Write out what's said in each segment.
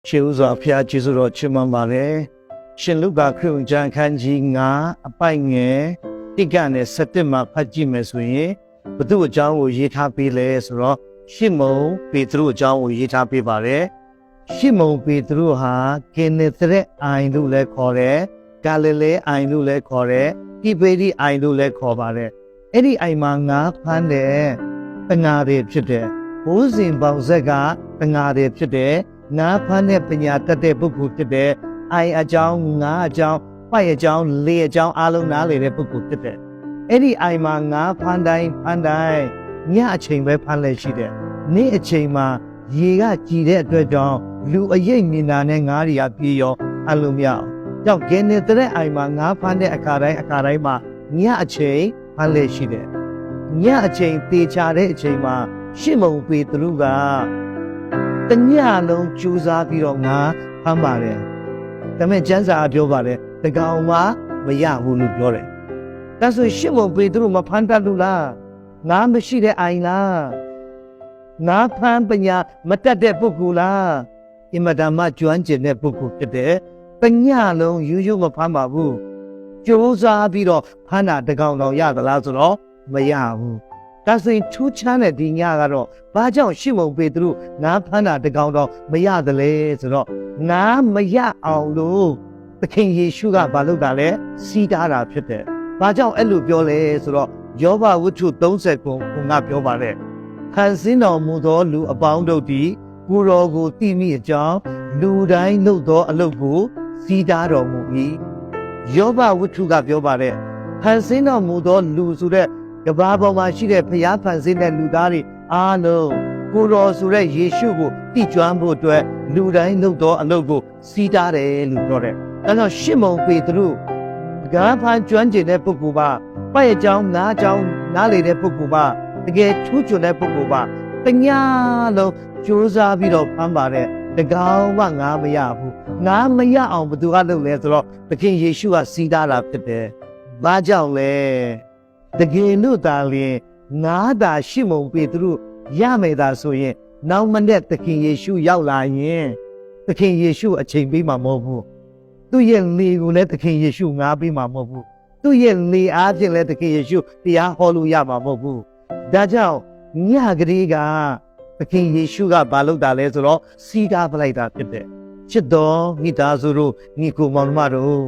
ရှေးဥစွာဖျားကျေးဇူးတော်ချီးမွမ်းပါတယ်ရှင်လုကာခရစ်ဝင်ကျမ်းခန်းကြီး9အပိုက်ငယ်1ကနေ7မှာဖတ်ကြည့်မယ်ဆိုရင်ဘု து အကြောင်းကိုရေးထားပေးလဲဆိုတော့ရှစ်မုန်ပေတရုအကြောင်းကိုရေးထားပေးပါတယ်ရှစ်မုန်ပေတရုဟာဂင်နေသရက်အိုင်လို့လည်းခေါ်တယ်ဂါလိလဲအိုင်လို့လည်းခေါ်တယ်တိဘေရိအိုင်လို့လည်းခေါ်ပါတယ်အဲ့ဒီအိုင်မှာငါးဖမ်းတဲ့တငါတွေဖြစ်တယ်ဘိုးစဉ်ပေါင်ဆက်ကတငါတွေဖြစ်တယ်ငါးဖမ်းတဲ့ပညာတတ်တဲ့ပုဂ္ဂိုလ်ဖြစ်တဲ့အိုင်အကြောင်းငါးအကြောင်းပိုက်အကြောင်းလေအကြောင်းအားလုံးနားလေတဲ့ပုဂ္ဂိုလ်ဖြစ်တယ်အဲ့ဒီအိုင်မှာငါးဖမ်းတိုင်းညအချိန်ပဲဖမ်းလဲရှိတယ်နေ့အချိန်မှာရေကကြည်တဲ့အတွက်ကြောင့်လူအရိပ်မြင်တာနဲ့ငါးတွေကပြေးရောအလုံးမြောက်ကြောင့်ဂင်းနေတဲ့အိုင်မှာငါးဖမ်းတဲ့အခါတိုင်းမှာညအချိန်ဖမ်းလဲရှိတယ်ညအချိန်တေချာတဲ့အချိန်မှာရှစ်မုန်ပေတရုကတညလုံးကြိုးစားပြီးတော့ငါဖမ်းပါတယ်ဒါပေမဲ့ကျမ်းစာပြောပါတယ်တကောင်မှမရဘူးလို့ပြောတယ်ဒါဆိုရှစ်မုန်ပေတရုမဖမ်းတတ်လို့လားငါမရှိတဲ့အိုင်လားငါဖမ်းပညာမတတ်တဲ့ပုဂ္ဂိုလ်လားအင်မတန်မှကျွမ်းကျင်တဲ့ပုဂ္ဂိုလ်ဖြစ်တယ်တညလုံးရိုးမဖမ်းပါဘူးကြိုးစားပြီးတော့ဖမ်းတာတကောင်တော်ရသလားဆိုတော့မရဘူးဒါဆိုရင်ထူးခြားတဲ့ဒီညကတော့ဘာကြောင့်ရှစ်မုန်ပေတရုငါဖမ်းတာတကောင်တော်မရသလဲဆိုတော့ငါမရအောင်လို့သခင်ယေရှုကဘာလုပ်တာလဲစီးတားတာဖြစ်တယ်ဘာကြောင့်အဲ့လိုပြောလဲဆိုတော့ယောဘဝတ္ထု30ကိုငါပြောပါတယ်ဖန်ဆင်းတော်မူသောလူအပေါင်းတို့သည်ကိုယ်တော်ကိုသိမိအကြောင်းလူတိုင်းလုပ်သောအလုပ်ကိုစီးတားတော်မူ၏ယောဘဝတ္ထုကပြောပါတယ်ဖန်ဆင်းတော်မူသောလူဆိုတဲ့ကဘာပေါ်မှာရှိတဲ့ဖျားဖန်ဆင်းတဲ့လူသားတွေအားလုံးကိုယ်တော်ဆိုတဲ့ယေရှုကိုသိကျွမ်းဖို့အတွက်လူတိုင်းလုပ်သောအလုပ်ကိုစီးတားတယ်လို့ပြောတယ်။ဒါကြောင့်ရှစ်မုန်ပေတရုဂါဖန်ကျွမ်းကျင်တဲ့ပုဂ္ဂိုလ်ပါပိုက်အကြောင်းနားအကြောင်းနားလေတဲ့ပုဂ္ဂိုလ်ပါတကယ်ထူးချွန်တဲ့ပုဂ္ဂိုလ်ပါတညလုံးကြိုးစားပြီးတော့ဖမ်းပါတဲ့တကောင်မှငါမရဘူးငါမရအောင်ဘယ်သူကလုပ်လဲဆိုတော့သခင်ယေရှုကစီးတားတာဖြစ်တယ်။ဘာကြောင့်လဲတကယ်လို့သာလျှင်ငါသာရှစ်မုန်ပေတရုရမယ်သာဆိုရင်နောက်မနေ့သခင်ယေရှုရောက်လာရင်သခင်ယေရှုအချိန်ပေးမှာမဟုတ်ဘူးသူ့ရဲ့လေကိုလည်းသခင်ယေရှုငါပေးမှာမဟုတ်ဘူးသူ့ရဲ့လေအားဖြင့်လည်းသခင်ယေရှုတရားဟောလို့ရမှာမဟုတ်ဘူးဒါကြောင့်ညကလေးကသခင်ယေရှုကဘာလုပ်တာလဲဆိုတော့စီးကားပလိုက်တာဖြစ်တယ်ချစ်တော်မိသားစုတို့ညီကိုမောင်နှမတို့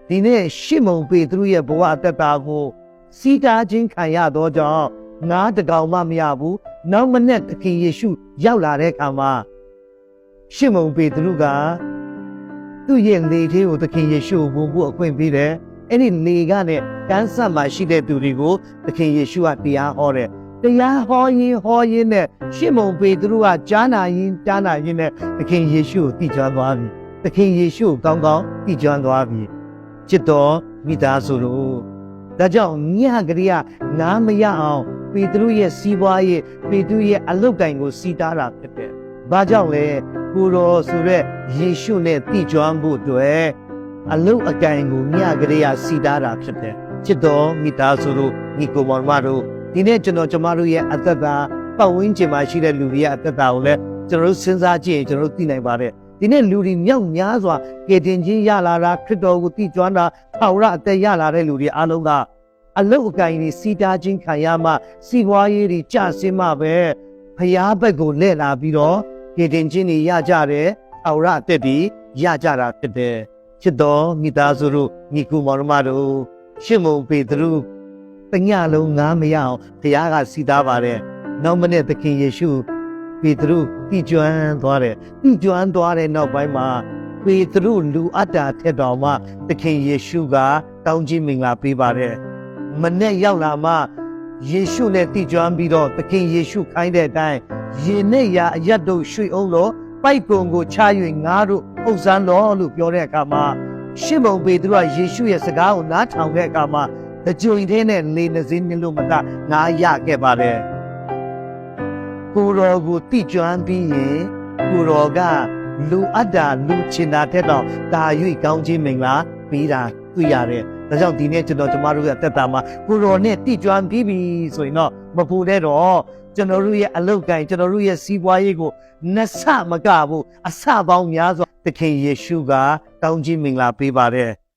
ဒီနေ့ရှစ်မုန်ပေတရုရဲ့ဘဝအသက်တာကိုစီးတားခြင်းခံရသောကြောင့်ငါတကောင်မှမရဘူးနောက်မနေ့သခင်ယေရှုရောက်လာတဲ့အခါမှာရှစ်မုန်ပေတရုကသူ့ရဲ့လေထဲကိုသခင်ယေရှုဝင်ဖို့အခွင့်ပေးတယ်အဲ့ဒီလေကနဲ့ကမ်းဆက်မှာရှိတဲ့သူတွေကိုသခင်ယေရှုကတရားဟောတယ်တရားဟောရင်နဲ့ရှစ်မုန်ပေတရုကကြားနာရင်နဲ့သခင်ယေရှုကိုသိကျွမ်းသွားပြီသခင်ယေရှုကိုကောင်းကောင်းသိကျွမ်းသွားပြီချစ်တော်မိသားစုတို့ဒါကြောင့်ညကလေးကနားမရအောင်ပေတရုရဲ့စီးပွားရေးပေတရုရဲ့အလုတ်တိုင်ကိုစီးတားတာဖြစ်တယ်။ဘာကြောင့်လဲကိုတော်ဆိုတဲ့ယေရှုနဲ့တိကျွမ်းဖို့အတွက်အလုတ်အကင်ကိုညကလေးကစီးတားတာဖြစ်တယ်။ချစ်တော်မိသားစုတို့ညီကိုမောင်မတို့ဒီနေ့ကျမတို့ရဲ့အသက်တာပတ်ဝန်းကျင်မှာရှိတဲ့လူတွေရဲ့အသက်တာကိုလည်းကျွန်တော်တို့စဉ်းစားကြည့်ရင်ကျွန်တော်တို့သိနိုင်ပါတယ်။ဒီနေ့လူတွေမြောက်များစွာကယ်တင်ခြင်းရလာတာခရစ်တော်ကိုသိကျွမ်းတာထာဝရအသက်ရလာတဲ့လူတွေအားလုံးကအလုတ်အကင်တွေစီးတားခြင်းခံရမှစီးပွားရေးတွေကျဆင်းမှပဲဖျားဘက်ကိုလှည့်လာပြီးတော့ကယ်တင်ခြင်းတွေရကြတယ်ထာဝရအသက်တွေရကြတာဖြစ်တယ်ချစ်တော်မိသားစုတို့ညီကိုမောင်နှမတို့ရှစ်မုန်ပေတရုတညလုံးငါမရအောင်ဖျားကစီးတားပါတယ်နောက်မနေ့သခင်ယေရှုပေတရုတိကျွမ်းသွားတဲ့နောက်ပိုင်းမှာပေတရုလူအတ္တထက်တော်မှသခင်ယေရှုကတောင်းခြင်းမင်္ဂလာပေးပါတယ်မနေ့ရောက်လာမှယေရှုနဲ့တိကျွမ်းပြီးတော့သခင်ယေရှုခိုင်းတဲ့အတိုင်းရေနဲ့ရာအရက်တို့ရွှေအောင်လို့ပိုက်ကုံကိုချ၍ငါတို့အုပ်စမ်းတော်လို့ပြောတဲ့အခါမှာရှစ်မုန်ပေတရုကယေရှုရဲ့စကားကိုနားထောင်တဲ့အခါမှာတကြွင်ထဲနဲ့လေနှစင်းနှလို့မကငါရခဲ့ပါတယ်ကိုတော်ကိုတိကျွမ်းပြီးရင်ကိုတော်ကလူအတ္တလူချင်တာတဲ့တော့ဒါ၍ကောင်းခြင်းမင်္ဂလာပေးတာတွေ့ရတယ်ဒါကြောင့်ဒီနေ့ကျမတို့ရဲ့အသက်တာမှာကိုတော်နဲ့တိကျွမ်းပြီးပြီဆိုရင်တော့မပူတဲ့တော့ကျွန်တော်တို့ရဲ့အလုတ်ကိုင်ကျွန်တော်တို့ရဲ့စီးပွားရေးကိုနှစ်ဆမကဘူးအဆပေါင်းများစွာ သခင်ယေရှုကကောင်းကြီးမင်္ဂလာပေးပါတယ်